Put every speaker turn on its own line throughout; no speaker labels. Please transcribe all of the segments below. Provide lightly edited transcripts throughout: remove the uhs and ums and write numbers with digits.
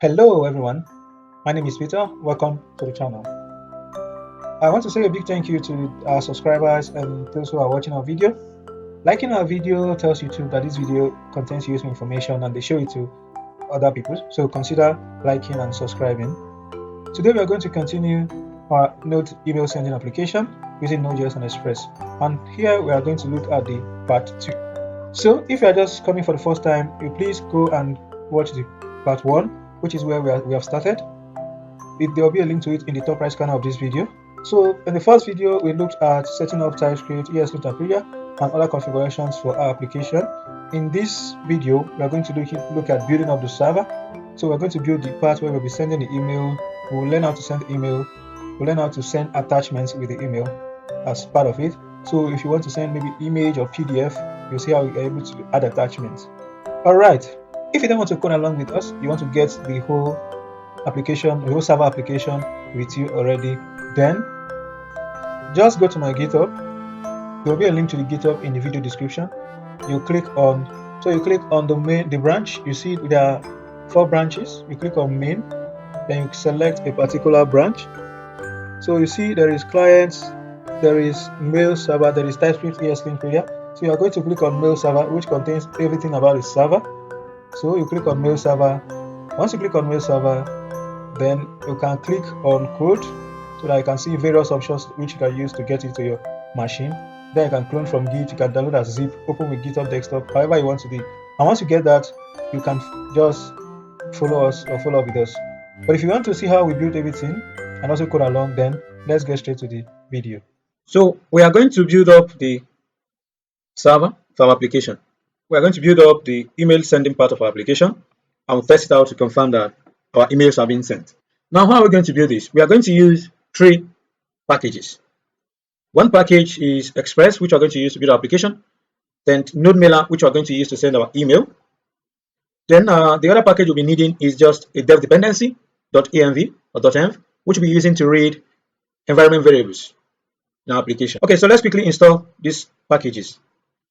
Hello everyone, my name is Peter. Welcome to the channel. I want to say a big thank you to our subscribers and those who are watching our video. Liking our video tells YouTube that this video contains useful information and they show it to other people, so consider liking and subscribing. Today we are going to continue our Node email sending application using Node.js and Express, and here we are going to look at the part 2. So if you are just coming for the first time, you please go and watch the part 1, which is where we have started. There will be a link to it in the top right corner of this video. So in the first video, we looked at setting up TypeScript, ESLint Aprilia, and other configurations for our application. In this video, we are going to look at building up the server. So we're going to build the part where we'll be sending the email. We'll learn how to send email. We'll learn how to send attachments with the email as part of it. So if you want to send maybe image or PDF, you'll see how you're able to add attachments. All right. If you don't want to code along with us, you want to get the whole application, the whole server application with you already, then just go to my GitHub. There will be a link to the GitHub in the video description. You click on the branch. You see there are 4 branches. You click on main, then you select a particular branch. So you see there is clients, there is mail server, there is TypeScript ESLint Aprilia. So you are going to click on mail server, which contains everything about the server. So you click on mail server. Once you click on mail server, then you can click on code so that you can see various options which you can use to get it to your machine. Then you can clone from Git, you can download as zip, open with GitHub desktop, however you want to do it. And once you get that, you can just follow us or follow up with us. But if you want to see how we build everything and also code along, then let's get straight to the video. So we are going to build up the server for our application. We are going to build up the email sending part of our application, and we'll test it out to confirm that our emails are being sent. Now, how are we going to build this? We are going to use 3 packages. One package is Express, which we are going to use to build our application. Then Node Mailer, which we are going to use to send our email. Then the other package we'll be needing is just a dev dependency .env or .env, which we'll be using to read environment variables in our application. Okay, so let's quickly install these packages.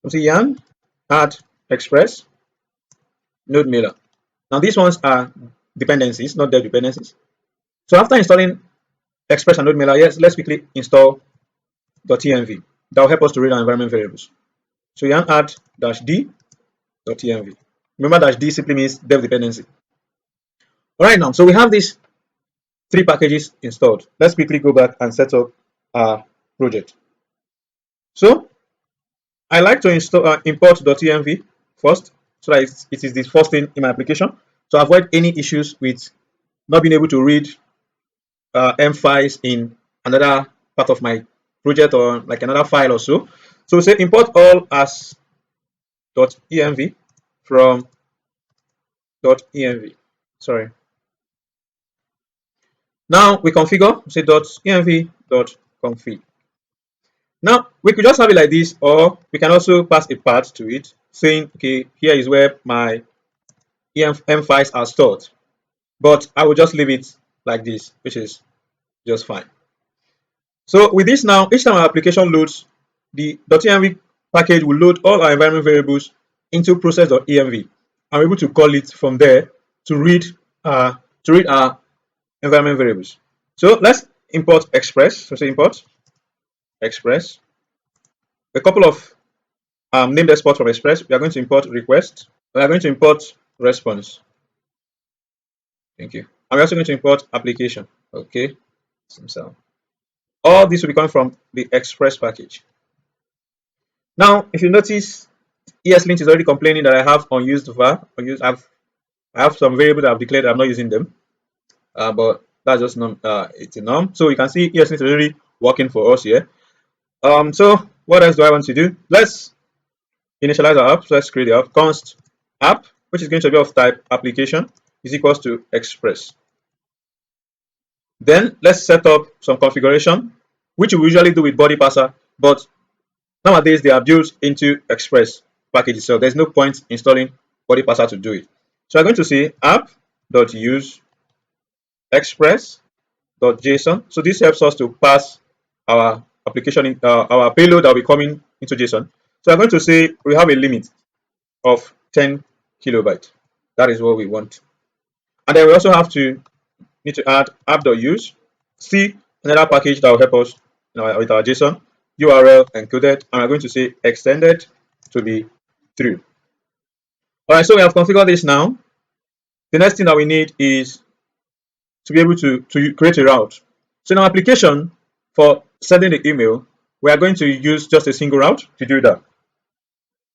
So yarn add Express Node Mailer. Now these ones are dependencies, not dev dependencies. So after installing Express and Node Mailer, yes, let's quickly install .env. That will help us to read our environment variables. So yarn add -d.env. Remember, -d simply means dev dependency. All right, now, so we have these 3 packages installed. Let's quickly go back and set up our project. So I like to install import .env first, so that it is the first thing in my application, to avoid any issues with not being able to read M files in another part of my project or like another file or so. So we say import all as .env from .env. Sorry. Now we configure, say .env.config. Now we could just have it like this, or we can also pass a path to it saying, okay, here is where my M files are stored. But I will just leave it like this, which is just fine. So with this now, each time our application loads, the .env package will load all our environment variables into process.env. I'm able to call it from there to read our environment variables. So let's import Express. So say import Express. A couple of named exports from Express. We are going to import request. We are going to import response. Thank you. And we're also going to import application. Okay. So all this will be coming from the Express package. Now, if you notice, ESLint is already complaining that I have unused var. I have some variables that I've declared I'm not using them, but that's just it's a norm. So you can see ESLint is already working for us here. So what else do I want to do? Let's initialize our app. So let's create the app. Const app, which is going to be of type application, is equals to Express. Then let's set up some configuration, which we usually do with body parser, but nowadays they are built into Express packages, so there's no point installing body parser to do it. So I'm going to say app.use express.json. So this helps us to pass our application in our payload that will be coming into JSON. So I'm going to say we have a limit of 10 kilobytes. That is what we want.
And then we also need to add app.use, see another package that will help us with our JSON, URL encoded, and we're going to say extended to be true. All right, so we have configured this now. The next thing that we need is to be able to create a route. So in our application for sending the email, we are going to use just a single route to do that.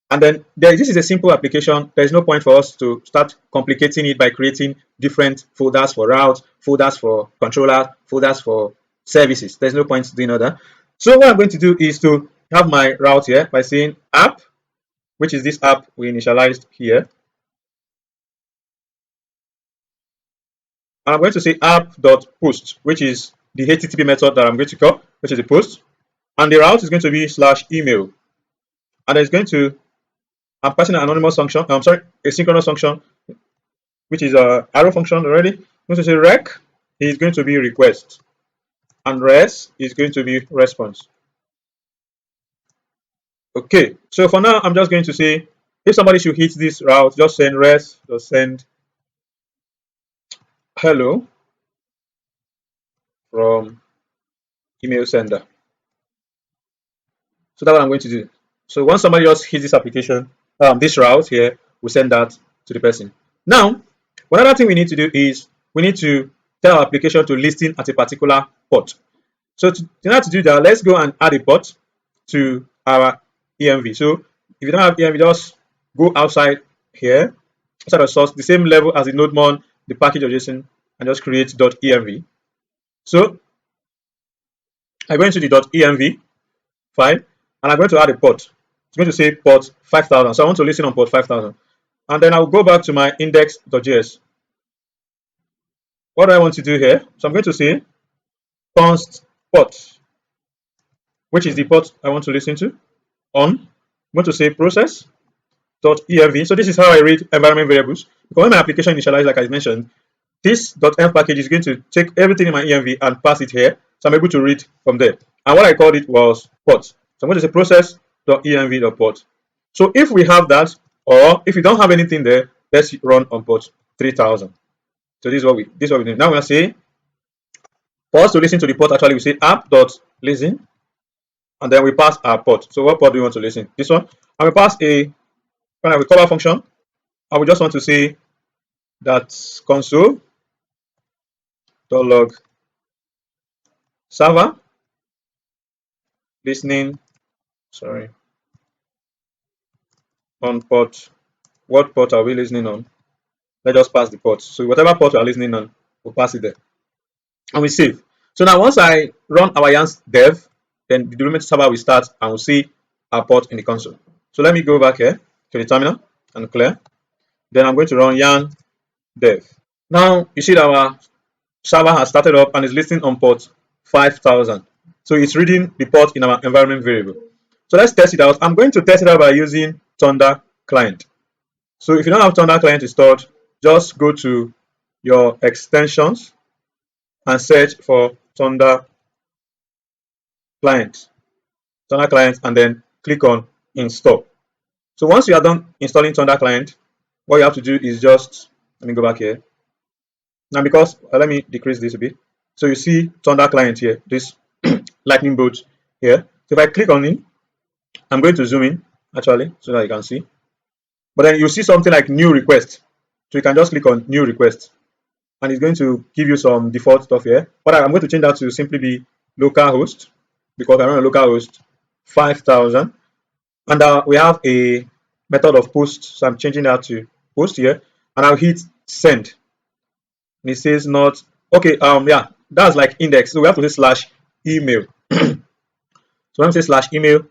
And then this is a simple application. There's no point for us to start complicating it by creating different folders for routes, folders for controller, folders for services. There's no point doing all that. So what I'm going to do is to have my route here by saying app, which is this app we initialized here. And I'm going to say app.post, which is the HTTP method that I'm going to call, which is the post. And the route is going to be /email. And it's going to, I'm passing an anonymous function, a synchronous function, which is a arrow function already. I'm going to say rec is going to be request. And res is going to be response. Okay, so for now, I'm just going to say, if somebody should hit this route, just send res, just send hello from email sender. So that's what I'm going to do. So once somebody just hits this application, this route here, we send that to the person. Now, one other thing we need to do is we need to tell our application to listen at a particular port. So in order to do that, let's go and add a port to our env. So if you don't have env, just go outside here, outside the source, the same level as the nodemon, the package of JSON, and just create .env. So I go into the .env file, and I'm going to add a port. It's going to say port 5000. So I want to listen on port 5000. And then I'll go back to my index.js. What do I want to do here? So I'm going to say const port, which is the port I want to listen to, on. I'm going to say process.env. So this is how I read environment variables. Because when my application initialized, like I mentioned, this .env package is going to take everything in my env and pass it here. So I'm able to read from there. And what I called it was port. So I'm going to say process.env.port. So if we have that, or if we don't have anything there, let's run on port 3000. So this is what we do. Now we're saying for us to listen to the port, actually we say app.listen, and then we pass our port. So what port do we want to listen? This one. And we pass a cover function, and we just want to say that console.log server listening, on port. What port are we listening on? Let us pass the port. So whatever port we are listening on, we'll pass it there. And we save. So now once I run our yarn dev, then the development server will start and we'll see our port in the console. So let me go back here to the terminal and clear. Then I'm going to run yarn dev. Now you see that our server has started up and is listening on port 5000. So it's reading the port in our environment variable. So let's test it out. I'm going to test it out by using Thunder client. So if you don't have Thunder client installed, just go to your extensions and search for Thunder client, and then click on install. So once you are done installing Thunder client, what you have to do is just, let me go back here. Now because, let me decrease this a bit. So you see Thunder client here, this lightning bolt here. So if I click on it, I'm going to zoom in actually so that you can see. But then you see something like new request. So you can just click on new request and it's going to give you some default stuff here. But I'm going to change that to simply be localhost because I run a localhost 5000. And we have a method of post. So I'm changing that to post here and I'll hit send. And it says not, okay, yeah, that's like index. So we have to say /email. So when we say /email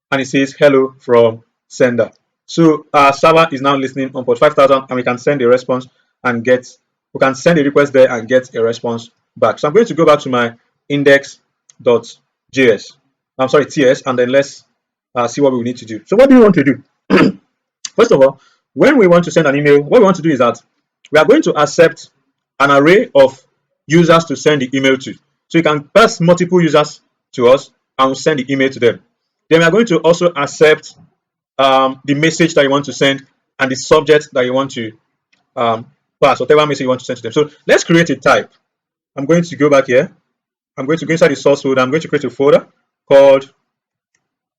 and it says hello from sender. So our server is now listening on port 5000 and we can send a response and we can send a request there and get a response back. So I'm going to go back to my index.js. I'm sorry, TS, and then let's see what we need to do. So what do we want to do? First of all, when we want to send an email, what we want to do is that we are going to accept an array of users to send the email to. So you can pass multiple users to us and we'll send the email to them. Then we are going to also accept the message that you want to send and the subject that you want to pass whatever message you want to send to them. So let's create a type. I'm going to go back here. I'm going to go inside the source folder. I'm going to create a folder called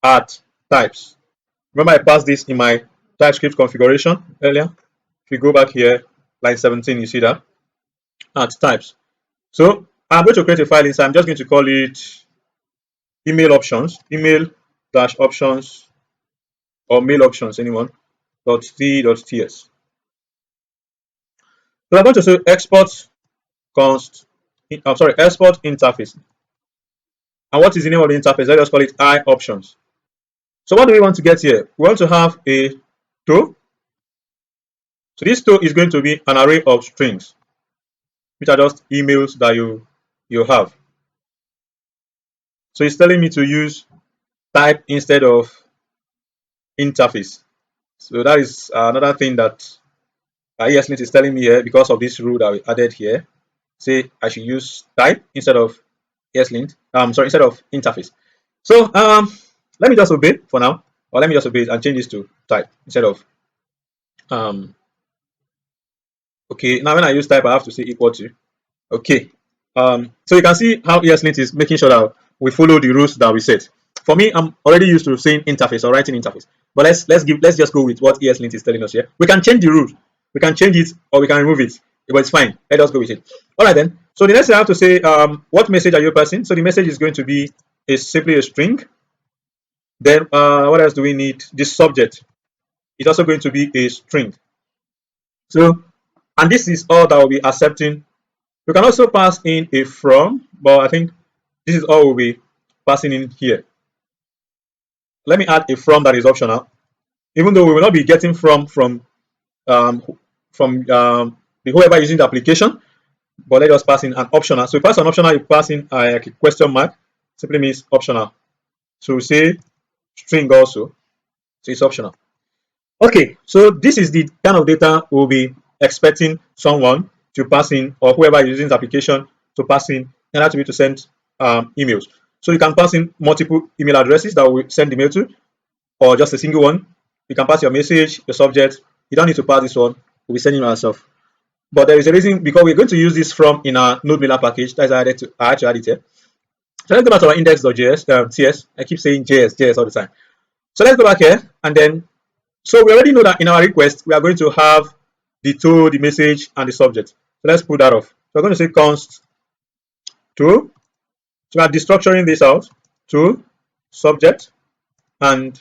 at types. Remember I passed this in my TypeScript configuration earlier. If you go back here, line 17, you see that at types. So I'm going to create a file inside. I'm just going to call it email options, email dash options or mail options, anyone, .t.ts. So I'm going to say export const, export interface. And what is the name of the interface? Let's just call it I options. So what do we want to get here? We want to have a to. So this to is going to be an array of strings, which are just emails that you have. So it's telling me to use type instead of interface. So that is another thing that ESLint is telling me here because of this rule that we added here. Say I should use type instead of ESLint. Instead of interface. So let me just obey for now, or let me just obey and change this to type instead of okay. Now when I use type, I have to say equal to. Okay. So you can see how ESLint is making sure that we follow the rules that we set. For me, I'm already used to saying interface or writing interface. But let's just go with what ESLint is telling us here. We can change the rules. We can change it or we can remove it. But it's fine. Let us go with it. All right then. So the next thing I have to say, what message are you passing? So the message is going to be simply a string. Then what else do we need? The subject is also going to be a string. So, and this is all that we'll be accepting. We can also pass in a from, but I think this is all we'll be passing in here. Let me add a from that is optional, even though we will not be getting um, the whoever using the application, but let us pass in an optional. So if you pass an optional, you pass in a question mark, simply means optional. So we say string also, so it's optional. Okay, so this is the kind of data we'll be expecting someone to pass in, or whoever is using the application to pass in order to be to send emails. So you can pass in multiple email addresses that will send the mail to, or just a single one. You can pass your message, your subject. You don't need to pass this one. We'll be sending it ourselves. But there is a reason because we're going to use this from in our node mailer package. That's why I had to add it here. So let's go back to our index.js, TS. I keep saying JS all the time. So let's go back here and then so we already know that in our request, we are going to have the to, the message, and the subject. So let's put that off. So we're going to say const to. So we are destructuring this out to subject and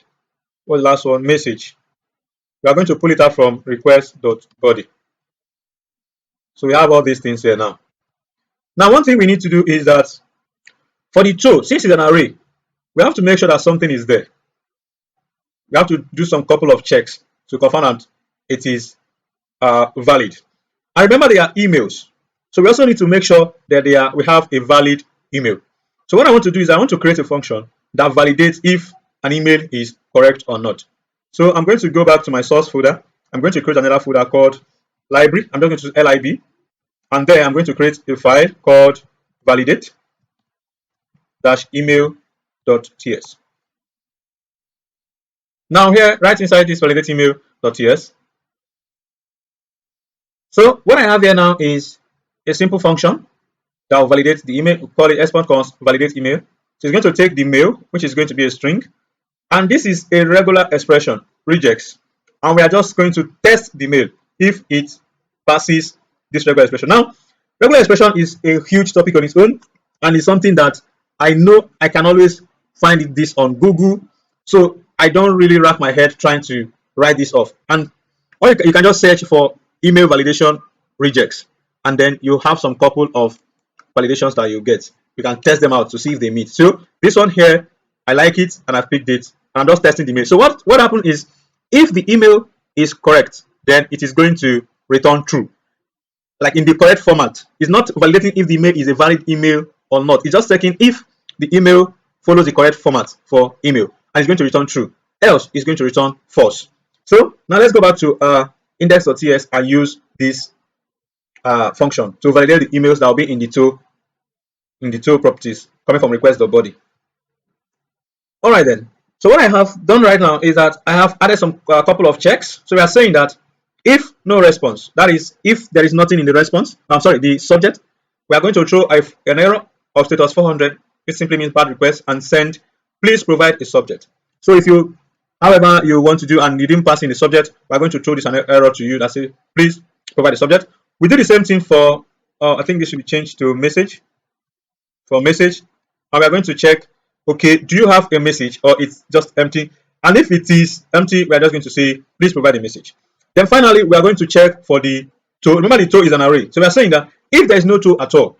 what's the last one? Message. We are going to pull it out from request.body. So we have all these things here now. Now, one thing we need to do is that for the to, since it's an array, we have to make sure that something is there. We have to do some couple of checks to confirm that it is valid. And remember, they are emails. So we also need to make sure that we have a valid email. So what I want to do is I want to create a function that validates if an email is correct or not. So I'm going to go back to my source folder. I'm going to create another folder called library. I'm just going to lib. And there I'm going to create a file called validate-email.ts. Now here, right inside this validate email.ts. So what I have here now is a simple function that will validate the email. We call it export const validate email. So it's going to take the mail, which is going to be a string, and this is a regular expression, regex, and we are just going to test the mail if it passes this regular expression. Now, regular expression is a huge topic on its own, and it's something that I know I can always find this on Google, so I don't really wrap my head trying to write this off. And or you can just search for email validation regex, and then you have some couple of validations that you get. You can test them out to see if they meet. So this one here, I like it and I've picked it and I'm just testing the mail. So what happened is if the email is correct, then it is going to return true. Like in the correct format. It's not validating if the email is a valid email or not. It's just checking if the email follows the correct format for email and it's going to return true. Else it's going to return false. So now let's go back to index.ts and use this function to validate the emails that will be in the to properties coming from request.body. All right then. So what I have done right now is that I have added some couple of checks. So we are saying that if no response, that is, if there is nothing in the response, I'm sorry, the subject, we are going to throw an error of status 400. It simply means bad request, and send, please provide a subject. So if you, however, you want to do and you didn't pass in the subject, we're going to throw this an error to you that says, please provide a subject. We do the same thing for, I think this should be changed to message, for message, and we're going to check, okay, do you have a message or it's just empty? And if it is empty, we're just going to say, please provide a message. Then finally, we are going to check for the toe. Remember, the toe is an array. So we are saying that if there is no toe at all,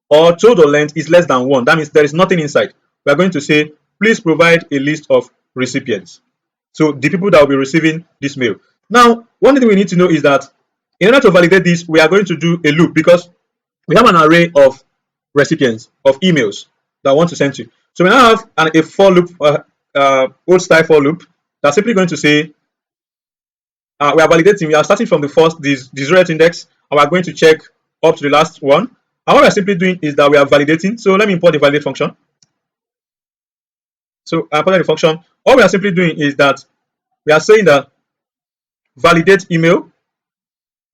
or total length is less than 1, that means there is nothing inside. We are going to say, please provide a list of recipients. So the people that will be receiving this mail. Now, one thing we need to know is that in order to validate this, we are going to do a loop, because we have an array of recipients of emails that I want to send to. So we now have a for loop, old style for loop, that's simply going to say, we are validating, we are starting from the first, this 0th index, and we are going to check up to the last one. And what we are simply doing is that we are validating. So let me import the validate function. So I imported the function. All we are simply doing is that we are saying that validate email.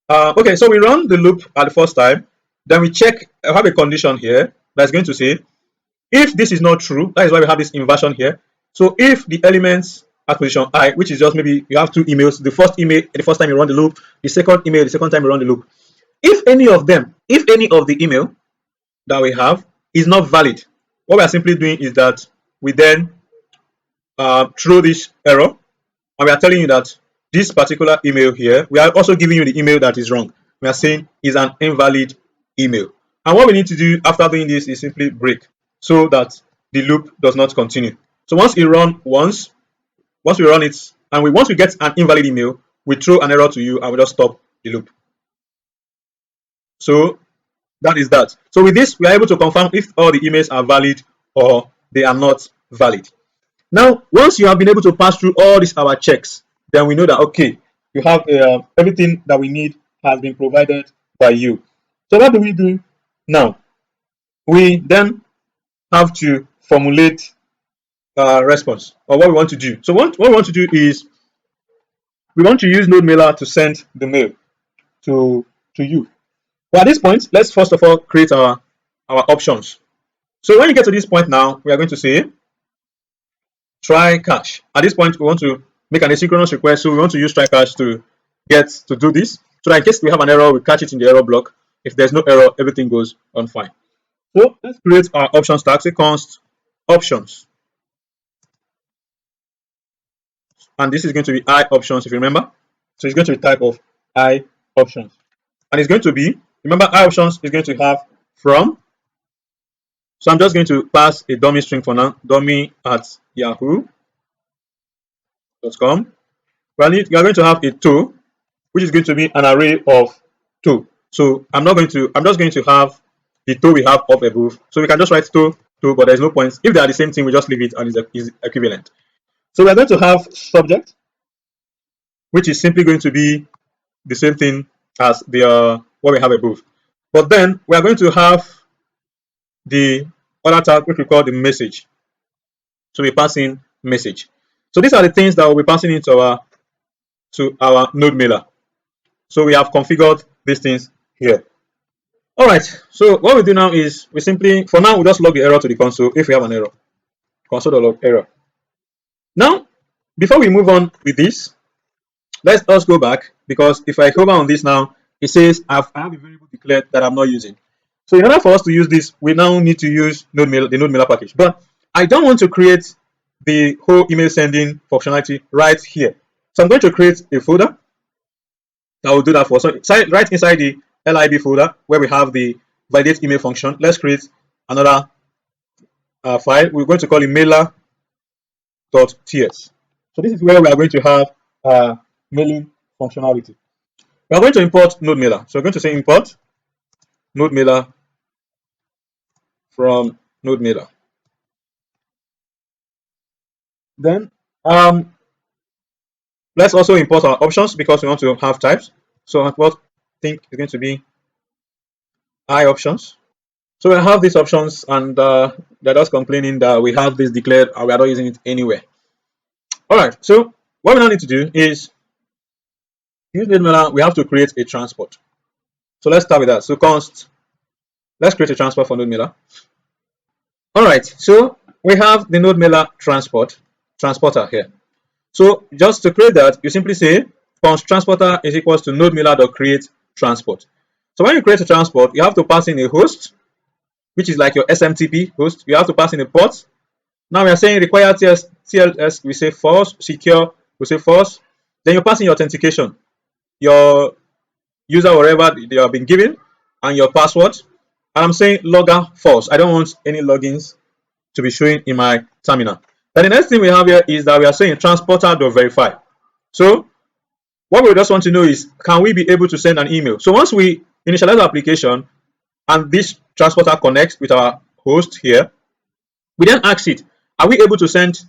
Okay, so we run the loop at the first time. Then we check, I have a condition here that's going to say, if this is not true, that is why we have this inversion here. So if the elements at position I, which is just maybe you have two emails, the first email the first time you run the loop, the second email the second time you run the loop. If any of the email that we have is not valid, what we are simply doing is that we then throw this error, and we are telling you that this particular email here, we are also giving you the email that is wrong. We are saying is an invalid email. And what we need to do after doing this is simply break, so that the loop does not continue. So once we run it, and once we get an invalid email, we throw an error to you and we just stop the loop. So that is that. So with this, we are able to confirm if all the emails are valid or they are not valid. Now, once you have been able to pass through all these our checks, then we know that, okay, you have everything that we need has been provided by you. So what do we do now? We then have to formulate a response, or what we want to do. So what we want to do is we want to use node mailer to send the mail to you. But at this point, let's first of all create our options. So when you get to this point now, we are going to say try catch. At this point, we want to make an asynchronous request, so we want to use try catch to do this, so that in case we have an error, we catch it in the error block. If there's no error, everything goes on fine. So let's create our options tag. Say const options, and this is going to be I options, if you remember. So it's going to be type of I options, and it's going to be, remember, I options is going to have from. So I'm just going to pass a dummy string for now, dummy at yahoo.com. Well, you are going to have a to, which is going to be an array of to. So I'm just going to have the to we have up above. So we can just write to, but there's no point. If they are the same thing, we just leave it and is equivalent. So we're going to have subject, which is simply going to be the same thing as the what we have above. But then we are going to have the other tag, which we call the message. So we pass in message. So these are the things that we'll be passing into our node mailer. So we have configured these things here. All right. So what we do now is we simply, for now, we just log the error to the console if we have an error. Console.log error. Now, before we move on with this, let's just go back, because if I hover on this now, it says I have a variable declared that I'm not using. So in order for us to use this, we now need to use the node mailer package. But I don't want to create the whole email sending functionality right here. So I'm going to create a folder that will do that for. So right inside the lib folder where we have the validate email function, let's create another file. We're going to call it mailer.ts. So this is where we are going to have mailing functionality. We are going to import node mailer. So we're going to say import node mailer from node mailer. Then let's also import our options, because we want to have types. So what I think is going to be I options. So we have these options, and they're just complaining that we have this declared and we are not using it anywhere. All right. So what we now need to do is use node mailer, we have to create a transport. So let's start with that. So const, let's create a transport for node mailer. All right, so we have the node mailer transporter here. So just to create that, you simply say const transporter is equals to node mailer dot create transport. So when you create a transport, you have to pass in a host, which is like your SMTP host. You have to pass in a port. Now we are saying require TLS, we say false, secure, we say false. Then you pass in your authentication, your user whatever they have been given, and your password. And I'm saying logger false. I don't want any logins to be showing in my terminal. Then the next thing we have here is that we are saying transporter.verify. So what we just want to know is, can we be able to send an email? So once we initialize the application and this transporter connects with our host here, we then ask it, are we able to send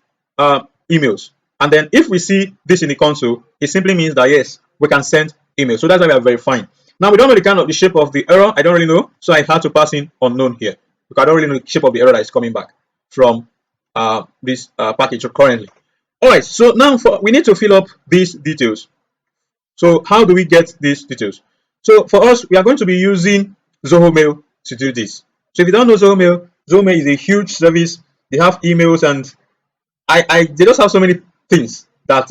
emails? And then if we see this in the console, it simply means that yes, we can send emails. So that's why we are verifying. Now we don't know the shape of the error. I don't really know, so I had to pass in unknown here because I don't really know the shape of the error that is coming back from this package currently. All right, so now we need to fill up these details. So how do we get these details? So for us, we are going to be using Zoho Mail to do this. So if you don't know Zoho Mail is a huge service. They have emails and they just have so many things that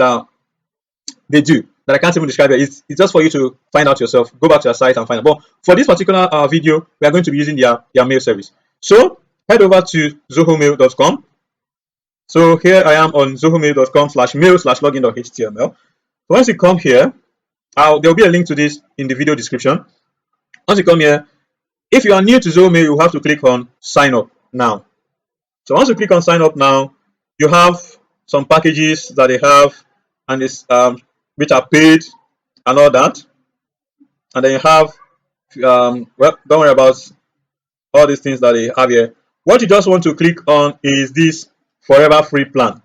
they do that I can't even describe it. It's just for you to find out yourself. Go back to their site and find out. But for this particular video, we are going to be using their mail service. So head over to zohomail.com. So here I am on zohomail.com/mail/login.html. So once you come here, there'll be a link to this in the video description. Once you come here, if you are new to Zoho Mail, you have to click on sign up now. So once you click on sign up now, you have some packages that they have and this which are paid and all that. And then you have well, don't worry about all these things that they have here. What you just want to click on is this forever free plan.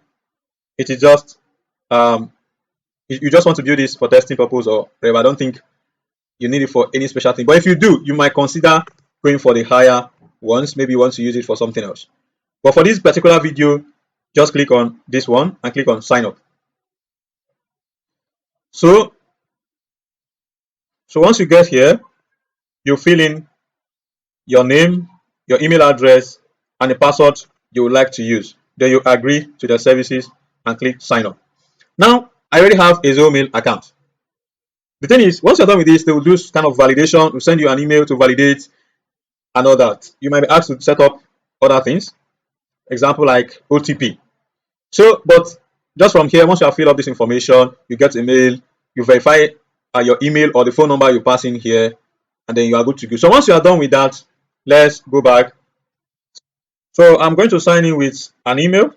It is just you just want to do this for testing purpose or whatever. I don't think you need it for any special thing. But if you do, you might consider going for the higher ones. Maybe you want to use it for something else. But for this particular video, just click on this one and click on sign up. So once you get here, you fill in your name, your email address, and the password you would like to use. Then you agree to the services and click sign up. Now, I already have a Zoho Mail account. The thing is, once you're done with this, they will do kind of validation, will send you an email to validate and all that. You might be asked to set up other things, example like OTP. So, but just from here, once you have filled up this information, you get a mail, you verify your email or the phone number you pass in here, and then you are good to go. So once you are done with that, let's go back. So I'm going to sign in with an email.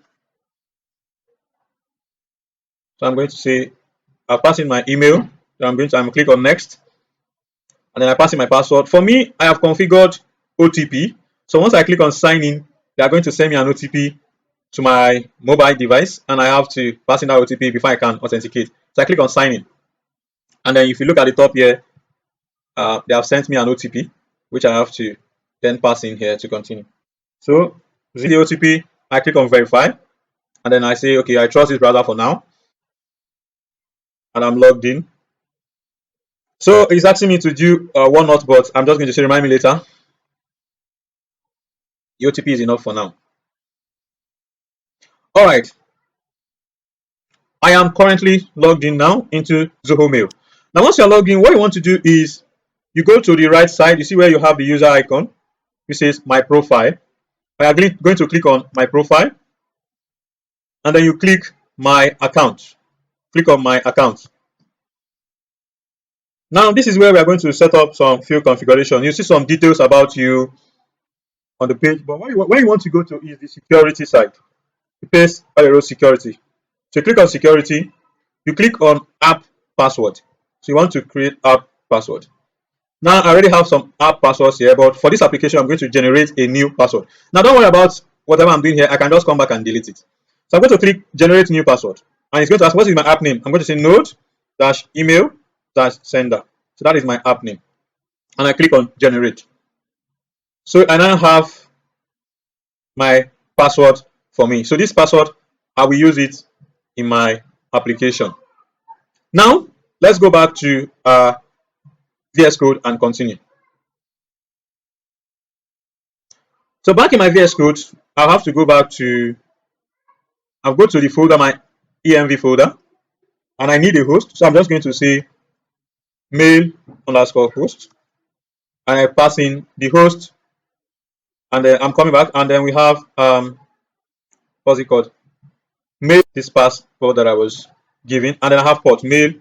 So I'm going to say I'll pass in my email. So I'm going to click on next, and then I pass in my password. For me, I have configured OTP. So once I click on sign in, they are going to send me an OTP to my mobile device, and I have to pass in that OTP before I can authenticate. So I click on sign in, and then if you look at the top here, they have sent me an OTP, which I have to then pass in here to continue. So using the OTP, I click on verify, and then I say, okay, I trust this browser for now, and I'm logged in. So it's asking me to do one not, but I'm just going to say remind me later. The OTP is enough for now. All right. I am currently logged in now into Zoho Mail. Now, once you're logged in, what you want to do is you go to the right side. You see where you have the user icon, which says my profile. I am going to click on my profile, and then you click my account. Click on my account. Now, this is where we are going to set up some field configuration. You see some details about you on the page, but when you want to go to is the security side. You paste arrow security. So you click on security, you click on app password. So you want to create app password. Now I already have some app passwords here, but for this application, I'm going to generate a new password. Now don't worry about whatever I'm doing here. I can just come back and delete it. So I'm going to click generate new password, and it's going to ask what is my app name. I'm going to say node-email-sender. So that is my app name, and I click on generate. So I now have my password for me. So this password, I will use it in my application. Now let's go back to VS Code and continue. So back in my VS Code, I'll have to go back to, I'll go to the folder, my env folder, and I need a host. So I'm just going to say mail underscore host, and I pass in the host, and then I'm coming back, and then we have what's it called? Mail this password that I was given, and then I have port mail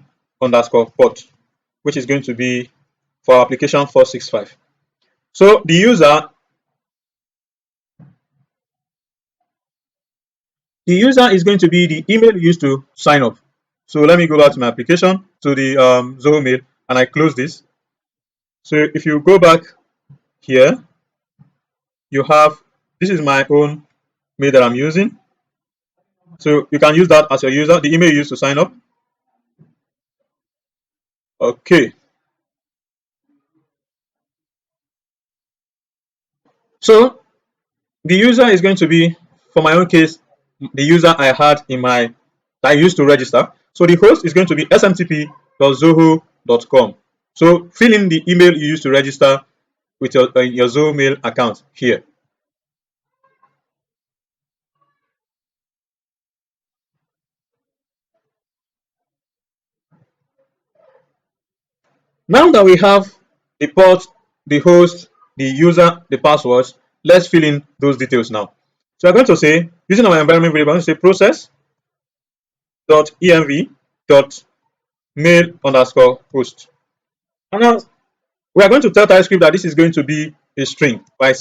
underscore port, which is going to be for application 465. So the user is going to be the email you used to sign up. So let me go back to my application, to the Zoho mail, and I close this. So if you go back here, you have, this is my own mail that I'm using. So you can use that as your user, the email you used to sign up. Okay. So the user is going to be, for my own case, the user I had in my, that I used to register. So the host is going to be smtp.zoho.com. So fill in the email you used to register with your Zoho mail account here. Now that we have the port, the host, the user, the passwords, let's fill in those details now. So I'm going to say, using our environment variable, I'm going to say process.env.mail underscore host. And now we are going to tell TypeScript that this is going to be a string by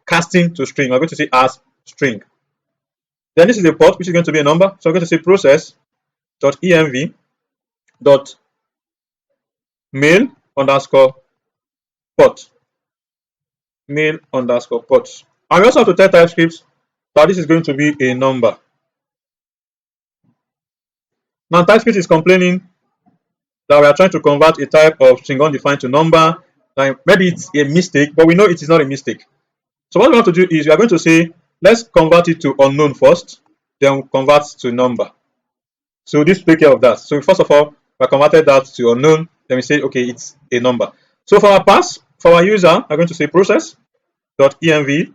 casting to string. We're going to say as string. Then this is a port, which is going to be a number. So I'm going to say process.env.mail underscore port. Mail underscore port. And we also have to tell TypeScript that this is going to be a number. Now TypeScript is complaining that we are trying to convert a type of string undefined to number. Like maybe it's a mistake, but we know it is not a mistake. So what we want to do is we are going to say, let's convert it to unknown first, then we'll convert to number. So this will take care of that. So first of all, we converted that to unknown, then we say, okay, it's a number. So for our pass, for our user, we're going to say process.env.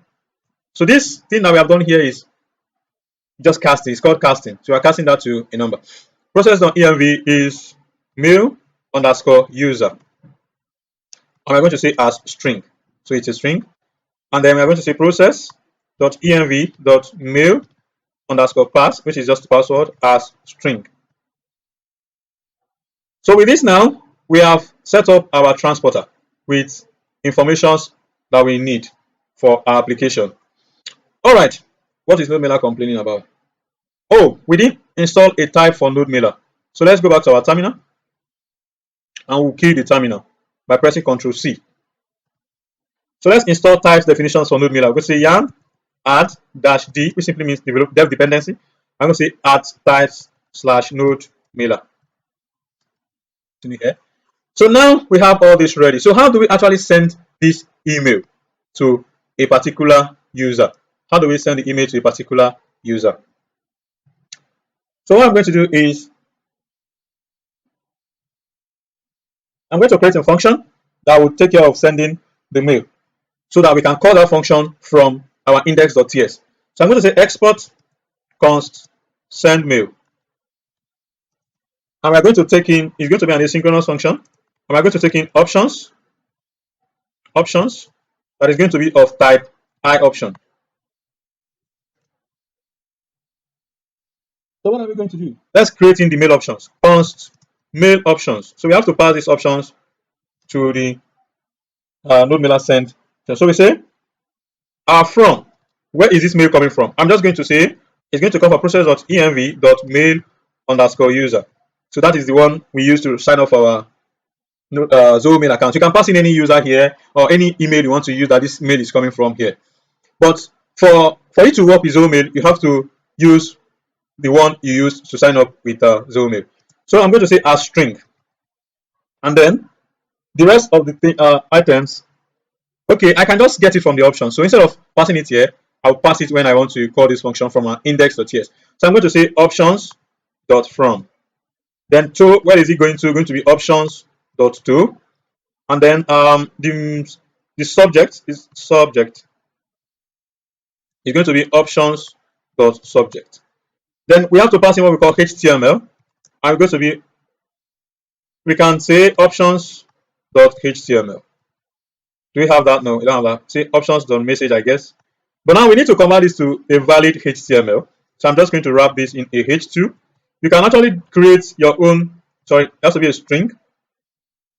So this thing that we have done here is just casting. It's called casting. So we're casting that to a number. Process.env is mail underscore user. And we're going to say as string. So it's a string. And then we're going to say process.env.mail underscore pass, which is just the password, as string. So with this now, we have set up our transporter with informations that we need for our application. All right. What is NodeMailer complaining about? Oh, we didn't install a type for NodeMailer. So let's go back to our terminal and we'll kill the terminal by pressing Ctrl C. So let's install types definitions for NodeMailer. We're going to say yarn add -d, which simply means dev dependency. I'm going to say add types / NodeMailer. So now we have all this ready. So how do we actually send this email to a particular user? How do we send the email to a particular user? So what I'm going to do is I'm going to create a function that will take care of sending the mail so that we can call that function from our index.ts. So I'm going to say export const send mail. And we're going to take in, it's going to be an asynchronous function. And we're going to take in options that is going to be of type I option. So what are we going to do? Let's create in the mail options. Const mail options. So we have to pass these options to the NodeMailer send. So we say from. Where is this mail coming from? I'm just going to say it's going to come from process.env.mail underscore user. So that is the one we use to sign up our Zoho mail account. You can pass in any user here or any email you want to use that this mail is coming from here. But for it to work with Zoho mail, you have to use the one you used to sign up with Zoho mail. So I'm going to say as string, and then the rest of the items. Okay, I can just get it from the option. So instead of passing it here, I'll pass it when I want to call this function from our index.ts. So I'm going to say options.from. Then to, where is it going to? Going to be options dot to, and then the subject is going to be options dot subject. Then we have to pass in what we call HTML, and we're going to be, we can say options dot HTML. Do we have that? No, we don't have that. Say options dot message, I guess. But now we need to convert this to a valid HTML. So I'm just going to wrap this in a H2. You can actually create your own, sorry, it has to be a string.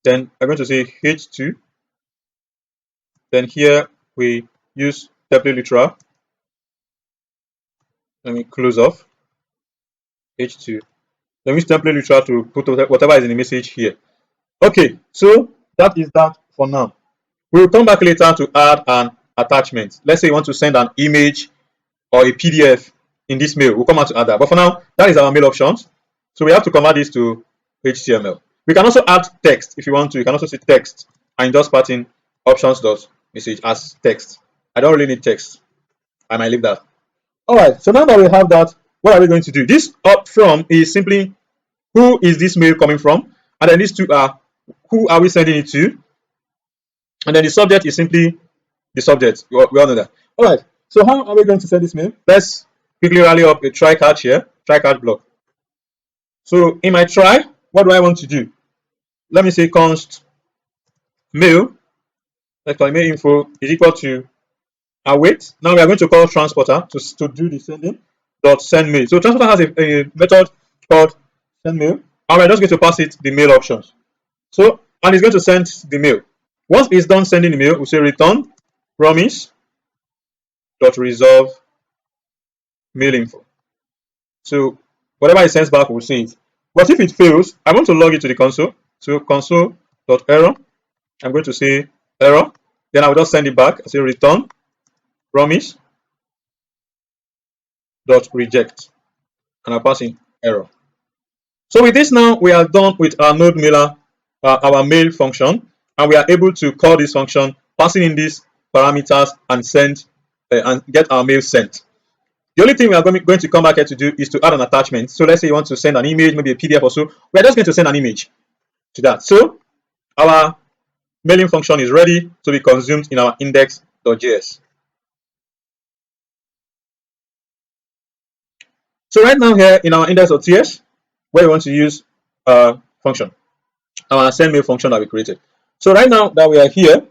Then I'm going to say H2. Then here we use template literal. Let me close off H2. Then we use template literal to put whatever is in the message here. Okay, so that is that for now. We will come back later to add an attachment. Let's say you want to send an image or a PDF in this mail. We'll come out to add that. But for now, that is our mail options. So we have to convert this to HTML. We can also add text if you want to. You can also say text and just put in options dot message as text. I don't really need text. I might leave that. All right. So now that we have that, what are we going to do? This up from is simply who is this mail coming from, and then these two are who are we sending it to, and then the subject is simply the subject. We all know that. All right. So how are we going to send this mail? Let's quickly rally up a try catch here, try catch block. So in my try, what do I want to do? Let me say const mail, let's call mail info is equal to await. Now we are going to call transporter to do the sending dot send mail. So transporter has a method called send mail, and we're just going to pass it the mail options. So and it's going to send the mail. Once it's done sending the mail, we say return promise dot resolve mail info. So whatever it sends back, we'll see it. But if it fails, I want to log it to the console. So console.error, I'm going to say error. Then I will just send it back. I say return promise dot reject, and I'll pass in error. So with this now, we are done with our node mailer, our mail function, and we are able to call this function, passing in these parameters and send and get our mail sent. The only thing we are going to come back here to do is to add an attachment. So let's say you want to send an image, maybe a PDF or so. We're just going to send an image to that. So our mailing function is ready to be consumed in our index.js. So right now here in our index.js, where we want to use function, our send mail function that we created. So right now that we are here,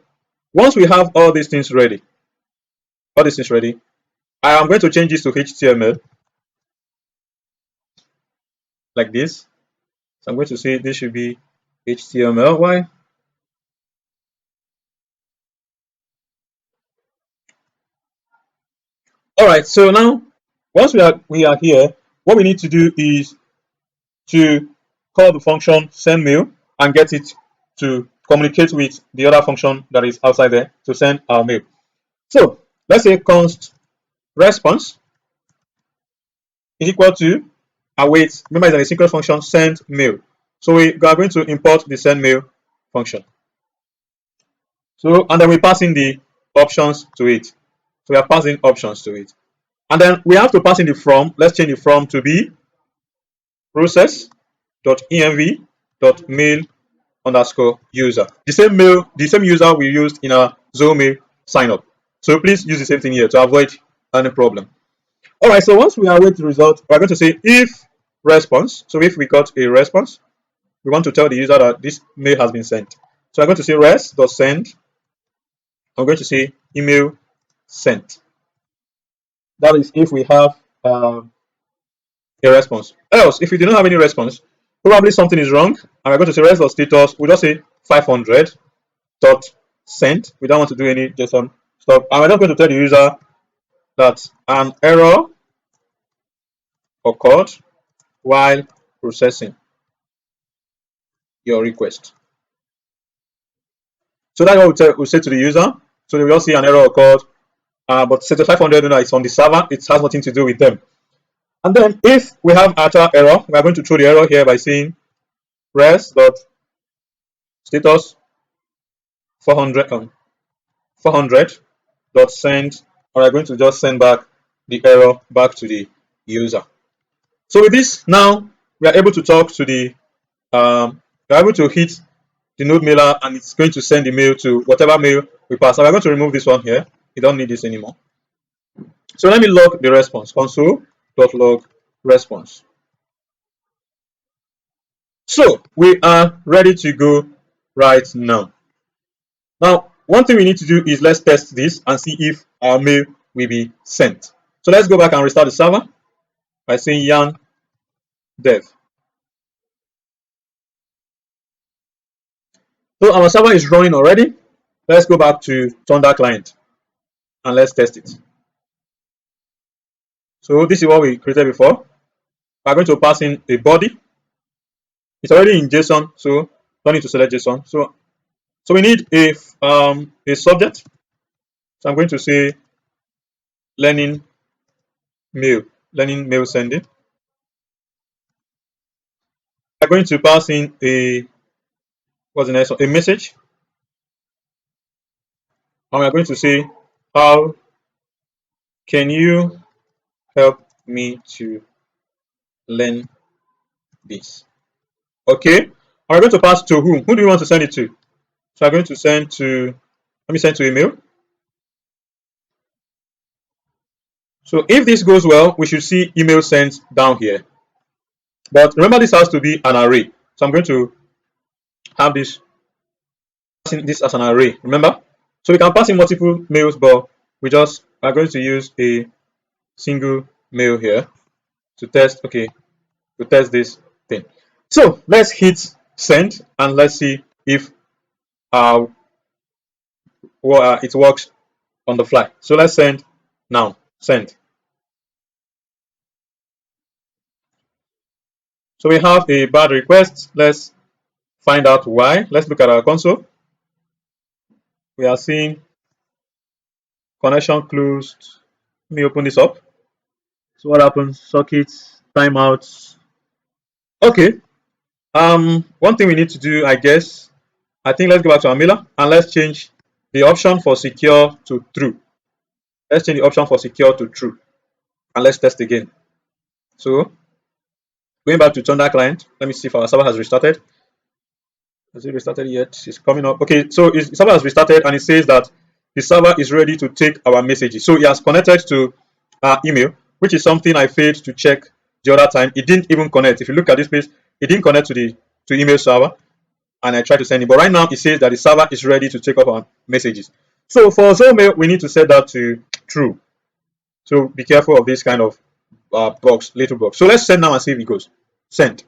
once we have all these things ready, I am going to change this to HTML like this. So I'm going to say this should be HTML. Why? All right. So now, once we are here, what we need to do is to call the function send mail and get it to communicate with the other function that is outside there to send our mail. So let's say const response is equal to await. Remember, it's an asynchronous function send mail. So we are going to import the send mail function. So and then we pass in the options to it. So we are passing options to it. And then we have to pass in the from. Let's change the from to be process.env.mail underscore user. The same user we used in our Zomail sign up. So please use the same thing here to avoid any problem. All right, so once we await the result, we're going to say if response. So if we got a response, we want to tell the user that this mail has been sent. So I'm going to say res.send. I'm going to say email sent. That is if we have a response. Else, if we do not have any response, probably something is wrong, and we're going to say res.status. We'll just say 500 dot sent. We don't want to do any JSON stuff, and we're not going to tell the user that an error occurred while processing your request. So that's what we'll say to the user. So they will see an error occurred, but set to 500 is on the server. It has nothing to do with them. And then if we have actual error, we are going to throw the error here by saying res.status 400 dot send, or we are going to just send back the error back to the user. So with this, now we are able to talk to the we're able to hit the node mailer and it's going to send the mail to whatever mail we pass. So we're going to remove this one here. We don't need this anymore. So let me log the response. Console.log response. So we are ready to go right now. Now, one thing we need to do is let's test this and see if our mail will be sent. So let's go back and restart the server by saying yarn dev. So our server is running already. Let's go back to Thunder client and let's test it. So this is what we created before. We're going to pass in a body. It's already in JSON, so don't need to select JSON. So we need a subject. So I'm going to say learning mail sending. I'm going to pass in what's the next one? A message. And we're going to say, how can you help me to learn this? Okay. And we're going to pass to whom? Who do you want to send it to? So I'm going to send to, let me send to email. So if this goes well, we should see email sent down here. But remember, this has to be an array. So I'm going to have this as an array. Remember? So we can pass in multiple mails, but we just are going to use a single mail here to test. Okay, to test this thing. So let's hit send and let's see if it works on the fly. So let's send now. Send. So we have a bad request. Let's find out why. Let's look at our console. We are seeing connection closed. Let me open this up. So what happens? Sockets, timeouts. Okay. One thing we need to do, I guess, I think let's go back to our mailer and let's change the option for secure to true. Let's change the option for secure to true. And let's test again. So going back to Thunder client, let me see if our server has restarted. Has it restarted yet? It's coming up. Okay, so the server has restarted and it says that the server is ready to take our messages. So it has connected to our email, which is something I failed to check the other time. It didn't even connect. If you look at this page, it didn't connect to the email server, and I tried to send it. But right now it says that the server is ready to take up our messages. So for Zomail, we need to set that to true. So be careful of this kind of little box. So let's send now and see if it goes. Send.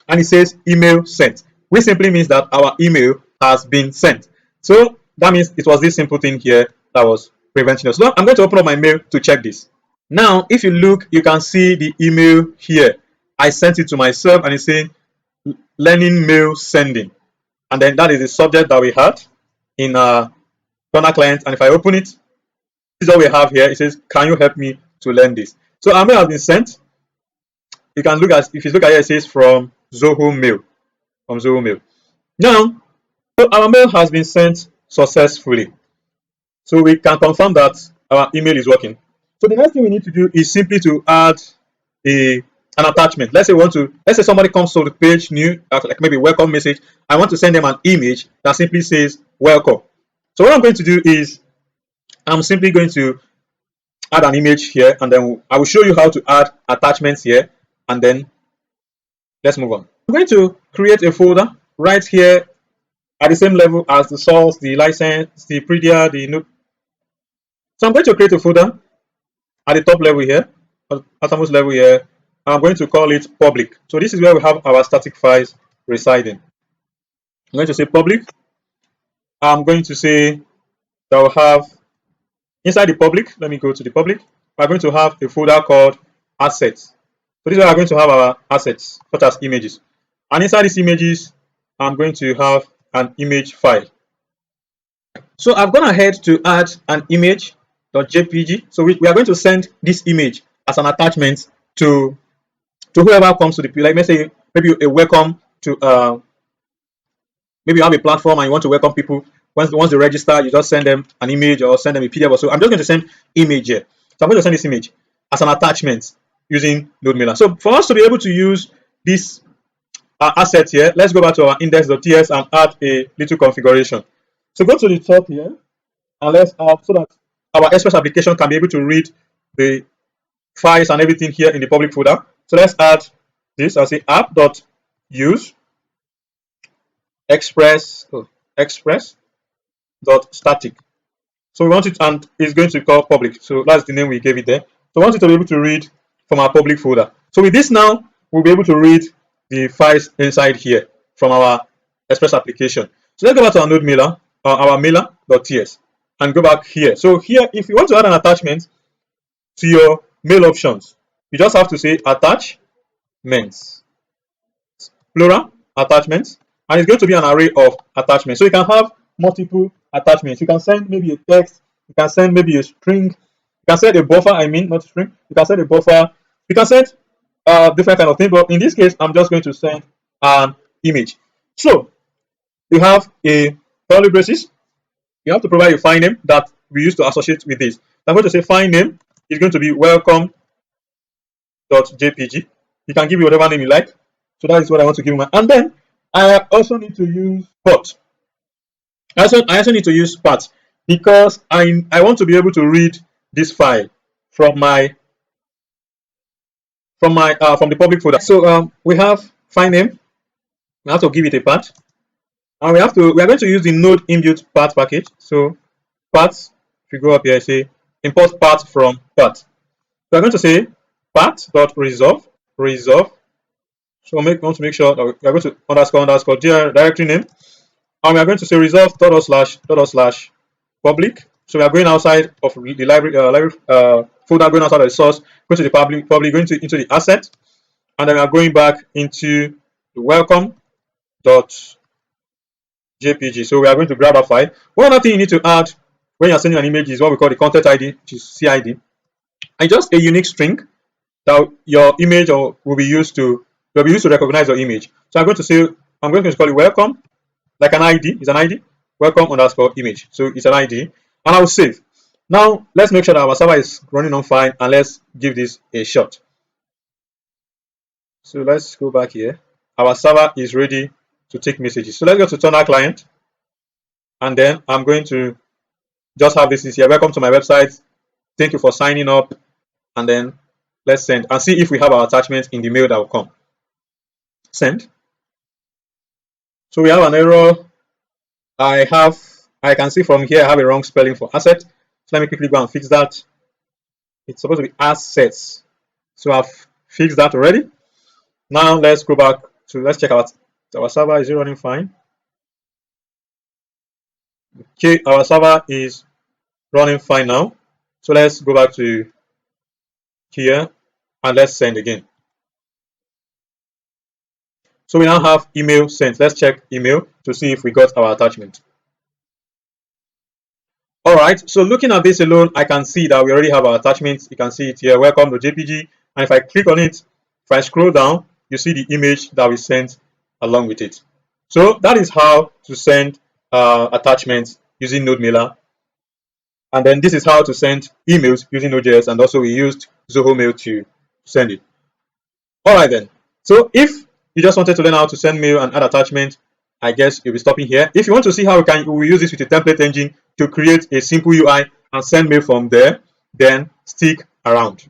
And it says email sent, which simply means that our email has been sent. So that means it was this simple thing here that was preventing us. So I'm going to open up my mail to check this. Now, if you look, you can see the email here. I sent it to myself and it's saying learning mail sending. And then that is the subject that we had in our Thunder client. And if I open it, this is what we have here. It says, can you help me to learn this? So our mail has been sent. You can look at, if you look at here, it says from Zoho Mail. From Zoho Mail. Now, so our mail has been sent successfully. So we can confirm that our email is working. So the next thing we need to do is simply to add an attachment. Let's say somebody comes to the page new, like maybe welcome message. I want to send them an image that simply says welcome. So what I'm going to do is I'm simply going to add an image here, and then I will show you how to add attachments here, and then let's move on. I'm going to create a folder right here at the same level as the source, the license, the predia, the node. So I'm going to create a folder at the top level here, at uttermost level here. I'm going to call it public. So this is where we have our static files residing. I'm going to say public. I'm going to say that we'll have inside the public. Let me go to the public. We're going to have a folder called assets. So this is where we're going to have our assets, such as images. And inside these images, I'm going to have an image file. So I've gone ahead to add an image.jpg. So we are going to send this image as an attachment to whoever comes to the, like let's say maybe a welcome to maybe you have a platform and you want to welcome people. Once they register, you just send them an image or send them a PDF or so. I'm just going to send image here. So I'm going to send this image as an attachment using Node Mailer. So for us to be able to use this our asset here, let's go back to our index.ts and add a little configuration. So go to the top here and let's add so that our Express application can be able to read the files and everything here in the public folder. So let's add this. I'll say app.use express express dot static. So we want it, and it's going to be called public. So that's the name we gave it there. So we want it to be able to read from our public folder. So with this now, we'll be able to read the files inside here from our Express application. So let's go back to our node mailer, our mailer.ts, and go back here. So here, if you want to add an attachment to your mail options, you just have to say attachments, plural attachments, and it's going to be an array of attachments. So you can have multiple attachments. You can send maybe a text, you can send maybe a string, you can send a buffer, I mean not a string, you can send a buffer, you can send different kind of thing, but in this case I'm just going to send an image. So you have a curly braces, you have to provide a file name that we use to associate with this. I'm going to say file name is going to be welcome.jpg. You can give it whatever name you like. So that is what I want to give my. And then I also need to use port. I also need to use path because I want to be able to read this file from my from the public folder. So we have file name. We have to give it a path, and we are going to use the node inbuilt path package. So path, if you go up here, I say import path from path. So we're going to say path.resolve resolve. So we want to make sure that we are going to underscore directory name, and we are going to say resolve // public. So we are going outside of the library folder, going outside of the source, going to the public, going into the asset, and then we are going back into the welcome.jpg. So we are going to grab a file. One other thing you need to add when you're sending an image is what we call the content ID, which is CID, and just a unique string that your image will be used to recognize your image. So I'm going to call it welcome, like an ID, it's an ID, welcome underscore image. So it's an ID, and I will save. Now let's make sure that our server is running on fine, and let's give this a shot. So let's go back here. Our server is ready to take messages. So let's go to tunnel client, and then I'm going to just have this here. Welcome to my website. Thank you for signing up, and then let's send and see if we have our attachment in the mail that will come. Send. So we have an error. I can see from here I have a wrong spelling for asset. So let me quickly go and fix that. It's supposed to be assets. So I've fixed that already. Now let's go back to let's check out our server. Is it running fine? Okay, our server is running fine now. So let's go back to here and let's send again. So we now have email sent. Let's check email to see if we got our attachment. All right, so looking at this alone, I can see that we already have our attachments. You can see it here, welcome to JPG. And if I click on it, if I scroll down, you see the image that we sent along with it. So that is how to send attachments using Node Mailer. And then this is how to send emails using Node.js. And also we used Zoho Mail to send it. All right then. So if you just wanted to learn how to send mail and add attachment, I guess you'll be stopping here. If you want to see how we use this with a template engine to create a simple UI and send mail from there, then stick around.